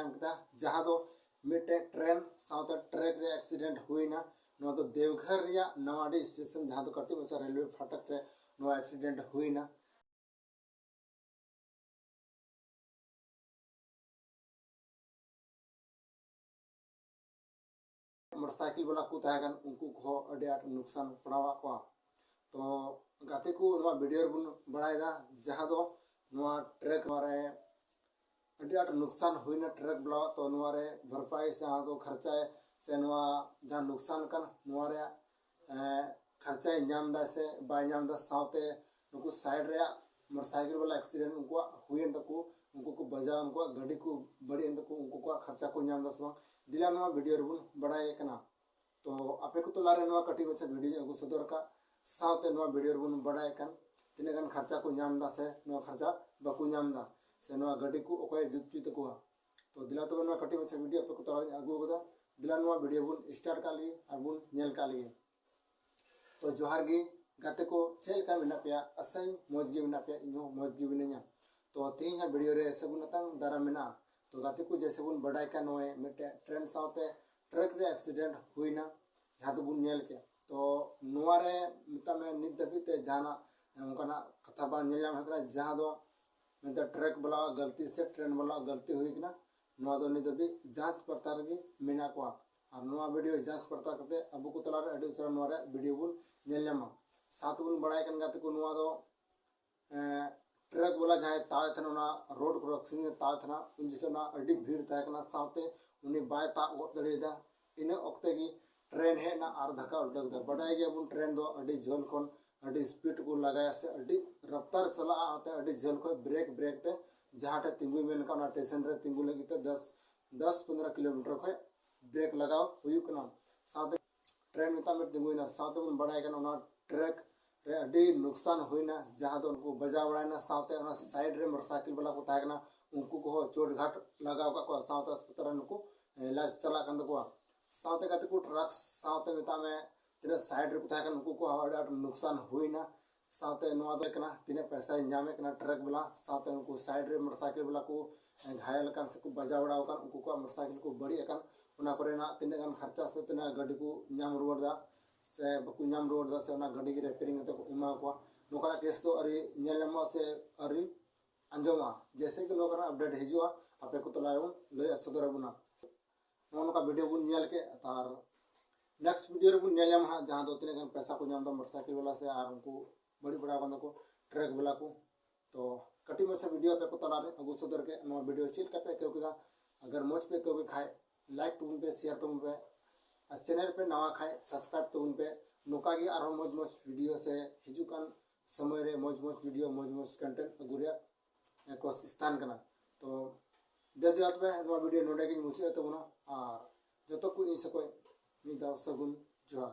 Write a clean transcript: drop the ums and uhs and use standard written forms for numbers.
नाम किया जहाँ दो मिटे ट्रेन साउथ ट्रैक रे एक्सीडेंट हुईना नो तो देवघर या नवाडी स्टेशन जहाँ तो कटी मचा रेलवे फाटक रे नो एक्सीडेंट हुईना मोटरसाइकिल वाला को तहगन उनको को अडे आट नुकसान पड़ावा को तो गाते को नवा वीडियो बुन बड़ायदा जहाँ दो नवा ट्रैक मारे अडे आट नुकसान हुईना ट्रैक ब्ला तो नवारे भरपाई जहाँ तो खर्चा से नवा जहाँ नुकसान कर नवारे खर्चा नाम दा से बाय नाम दा साउते उनको साइड रे मोटरसाइकिल वाला एक्सीडेंट उनको हुई तको उनको को बजा उनको गाड़ी को बड़ी तको उनको को खर्चा को नाम दा सम दिला नवा वीडियो रे बुन बड़ाय कना तो आपे को तो लारे नवा कटी बच्चा वीडियो अगु सदर का साउते नवा वीडियो रे बुन बड़ाय कन तिने गन खर्चा को नाम दा से नवा खर्चा बाकु नाम दा से नवा गाड़ी को ओके जुच्ची तको तो दिला तो नवा कटी बच्चा वीडियो आपे को तो अगु गदा दिला नवा वीडियो बुन स्टार्ट का लिए और बुन नेल का लिए तो जोहार गी गाते को चेल का मिना पे असई मौज गे मिना पे इनो मौज गे बिना तो तीन वीडियो रे सगुनतंग दारा मिना तो गाते को जैसे बुन बड़ाई का नोए मिटे ट्रेन साउते ट्रक रे एक्सीडेंट हुईना जहाँ तो बुन नेल के तो नोआ रे मिता में नित दबिते जाना उनका कथा बा नेल नाम हकरा जहाँ दो मिता ट्रक वाला गलती से ट्रेन वाला गलती हुई ना नोआ दो नित दबि जांच पड़ताल गी मिना को और नोआ वीडियो जांच पड़ताल करते अब को तला रे अडी उसरा नोआ रे वीडियो बुन नेल नामा साथ बुन बड़ाई कन गाते को नोआ दो ट्रक वाला जहाँ ताए थे ना रोड क्रॉसिंग ताए थे उन जिके ना अड़ी भीड़ तहकना साथे उन्हें बाय ता गत दड़ेदा इन वक्ते की ट्रेन है ना आर धक्का उल्टा दा बड़ाई गया बुन ट्रेन दो अड़ी झोल कोन अड़ी स्पीड को लगाया से अड़ी रफ्तार चला आते अड़ी झोल को ब्रेक ब्रेक ते जहाँ टे तिंगु मेन का ना स्टेशन रे तिंगु लगी ते 10-15 किलोमीटर को ब्रेक लगाओ हुई कना साथे ट्रेन मिता में तिंगु ना साथे बुन बड़ाई कना ना ट्रक रे अडी नुकसान हुईना जहाँ तो उनको बजा बड़ाना साथे उना साइड रे मोटरसाइकिल वाला को तागना उनको को चोट घाट लगाव का साथे अस्पताल उनको इलाज चला कंद को साथे का को ट्रक साथे मिता में तेरे साइड रे को तागना उनको को अडा नुकसान हुईना साथे नवा देखना तिने पैसा नामे कना ट्रक वाला साथे उनको साइड रे मोटरसाइकिल वाला को घायल कर से को बजा बड़ाव कर उनको को मोटरसाइकिल को बड़ी अकन उना करे ना तिने गन खर्चा से तिने गाड़ी को नाम रुवर दा से बकु नाम रोड दा से गाड़ी की रिपेयरिंग ते को इमा को नोकरा केस तो अरी नेलमा से अरी अंजमा जैसे कि नोकरा अपडेट हिजुआ आपे को तलायो ले सदर बुना नोका वीडियो बुन नेल के तार नेक्स्ट वीडियो रे बुन नेलम हा जहां दो तीन पैसा को नाम दा मोटरसाइकिल वाला से आर उनको बड़ी बड़ा बंद को ट्रक वाला को तो कटी में से वीडियो पे को तला रे अगु सदर के नो वीडियो चिल का पे क्योंकि अगर मोज पे क्योंकि खाए लाइक तुम पे शेयर तुम पे चैनल पे नवा खाए सब्सक्राइब तो उन पे नोका की आरो मौज मौज वीडियो से हिजुकान समय रे मौज मौज वीडियो मौज मौज कंटेंट अगुरिया कोशिश तान करना तो दे दियात पे नवा वीडियो नोडे की मुझे तो ना और जतो को इस कोई निदा सगुन जोहार।